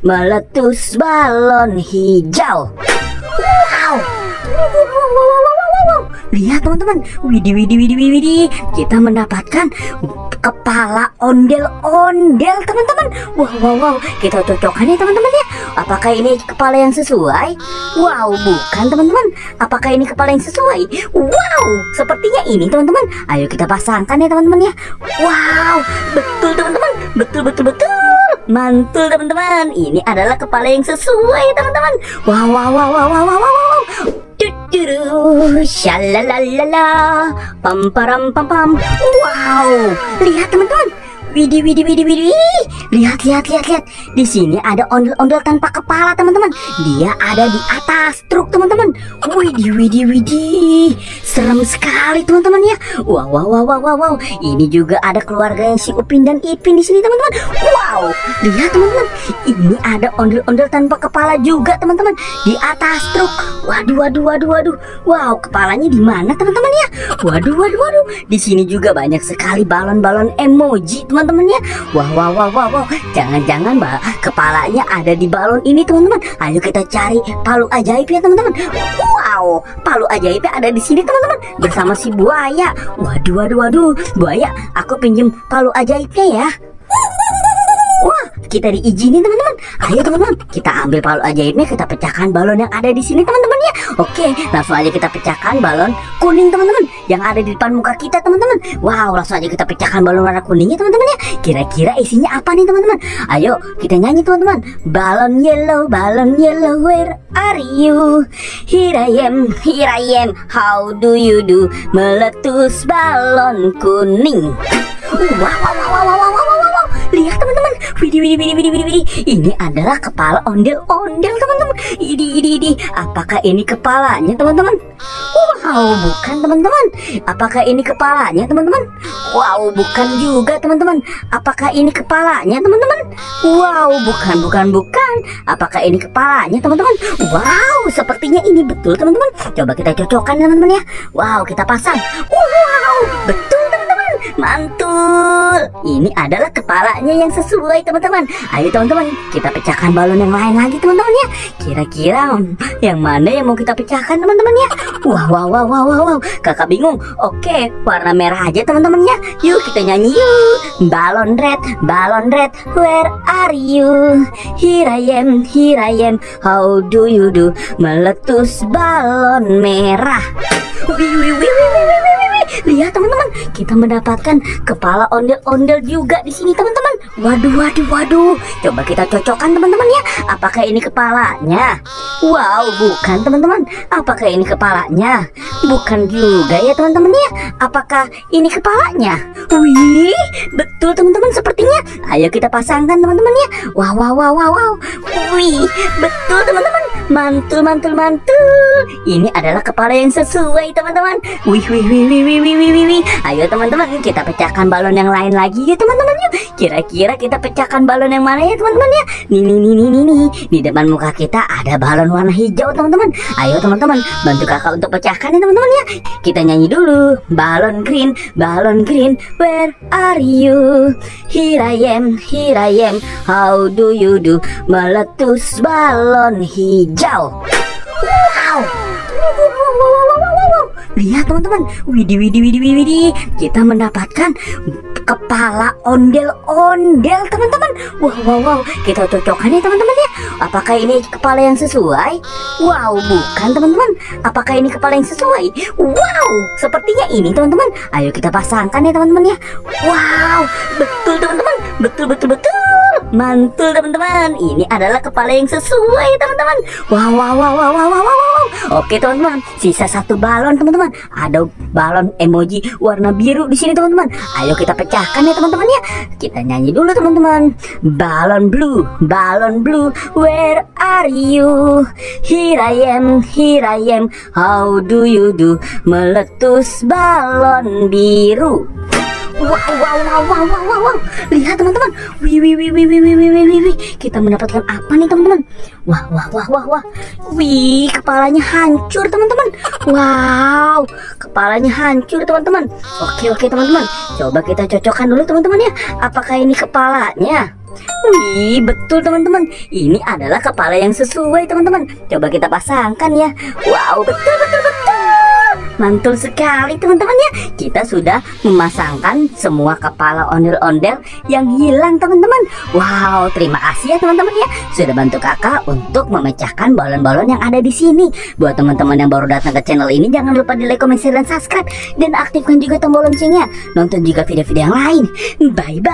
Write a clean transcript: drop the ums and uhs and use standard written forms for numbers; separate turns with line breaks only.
meletus balon hijau. Wow. Lihat teman-teman, widih, kita mendapatkan kepala ondel-ondel teman-teman. Wow, kita cocokkan ya teman-teman ya. Apakah ini kepala yang sesuai? Wow, bukan teman-teman. Apakah ini kepala yang sesuai? Wow, sepertinya ini teman-teman. Ayo kita pasangkan ya teman-teman ya. Wow, betul teman-teman, betul. Mantul teman-teman. Ini adalah kepala yang sesuai teman-teman. Wow. Shalalalala, pam param pam pam. Wow, lihat teman-teman. Widih. Lihat. Di sini ada ondel-ondel tanpa kepala teman-teman. Dia ada di atas truk teman-teman. Widih. Serem sekali teman-teman ya. Wow. Ini juga ada keluarga yang si Upin dan Ipin di sini teman-teman. Wow, lihat teman-teman. Ini ada ondel-ondel tanpa kepala juga teman-teman di atas truk. Waduh. Wow, kepalanya di mana teman-teman ya? Waduh. Di sini juga banyak sekali balon-balon emoji teman-teman ya. Wow. Jangan-jangan kepalanya ada di balon ini teman-teman. Ayo kita cari palu ajaib ya teman-teman. Wow, palu ajaibnya ada di sini teman-teman bersama si buaya. Waduh. Buaya, aku pinjem palu ajaibnya ya. Wah, kita diizinin teman-teman. Ayo teman-teman, kita ambil palu ajaibnya, kita pecahkan balon yang ada di sini teman-teman ya. Oke, langsung aja kita pecahkan balon kuning teman-teman yang ada di depan muka kita teman-teman. Wow, langsung aja kita pecahkan balon warna kuningnya teman-teman ya. Kira-kira isinya apa nih teman-teman? Ayo kita nyanyi teman-teman. Balon yellow, where are you? Here I am, how do you do? Meletus balon kuning. Wow. Lihat teman-teman, widih. Ini adalah kepala ondel-ondel teman-teman. Idi. Apakah ini kepalanya teman-teman? Wow, bukan teman-teman. Apakah ini kepalanya teman-teman? Wow, bukan juga teman-teman. Apakah ini kepalanya teman-teman? Wow, bukan. Apakah ini kepalanya teman-teman? Wow, sepertinya ini betul teman-teman. Coba kita cocokkan teman-teman ya. Wow, kita pasang. Wow, betul teman-teman. Mantul. Ini adalah kepalanya yang sesuai teman-teman. Ayo teman-teman, kita pecahkan balon yang lain lagi teman-teman ya. Kira-kira yang mana yang mau kita pecahkan teman-teman ya? Wow. Kakak bingung. Oke, warna merah aja teman-teman ya. Yuk kita nyanyi yuk. Balon red, where are you? Here I am, how do you do? Meletus balon merah. Lihat teman-teman, kita mendapatkan kepala ondel-ondel juga di sini teman-teman. Waduh. Coba kita cocokkan teman-teman ya. Apakah ini kepalanya? Wow, bukan teman-teman. Apakah ini kepalanya? Bukan juga ya teman-teman ya. Apakah ini kepalanya? Wih, betul teman-teman sepertinya. Ayo kita pasangkan teman-teman ya. Wow. Wih, betul teman-teman. Mantul. Ini adalah kepala yang sesuai teman-teman. Wih. Ayo teman-teman, kita pecahkan balon yang lain lagi ya teman-teman yuk. Kira-kira kita pecahkan balon yang mana ya teman-teman ya? Nih. Di depan muka kita ada balon warna hijau teman-teman. Ayo teman-teman, bantu kakak untuk pecahkan ya teman-teman ya. Kita nyanyi dulu. Balon green, where are you? Here I am, how do you do? Meletus balon hijau. Wow. Lihat teman-teman, widih. Kita mendapatkan kepala ondel-ondel teman-teman. Wow. Kita cocokkan ya teman-teman ya. Apakah ini kepala yang sesuai? Wow, bukan teman-teman. Apakah ini kepala yang sesuai? Wow, sepertinya ini teman-teman. Ayo kita pasangkan ya teman-teman ya. Wow, betul teman-teman. Betul. Mantul teman-teman. Ini adalah kepala yang sesuai teman-teman. Wow. Oke teman-teman, sisa satu balon teman-teman. Ada balon emoji warna biru di sini teman-teman. Ayo kita pecahkan ya teman-teman ya. Kita nyanyi dulu teman-teman. Balon blue, where are you? Here I am, how do you do? Meletus balon biru. Wow. Lihat teman-teman. Wih. Kita mendapatkan apa nih teman-teman? Wah. Wih, kepalanya hancur teman-teman. Wow, kepalanya hancur teman-teman. Oke teman-teman. Coba kita cocokkan dulu teman-teman ya. Apakah ini kepalanya? Wih, betul teman-teman. Ini adalah kepala yang sesuai teman-teman. Coba kita pasangkan ya. Wow, betul. Mantul sekali teman-teman ya. Kita sudah memasangkan semua kepala ondel-ondel yang hilang teman-teman. Wow, terima kasih ya teman-teman ya, sudah bantu kakak untuk memecahkan balon-balon yang ada di sini. Buat teman-teman yang baru datang ke channel ini, jangan lupa di like, comment, share, dan subscribe. Dan aktifkan juga tombol loncengnya. Nonton juga video-video yang lain. Bye-bye.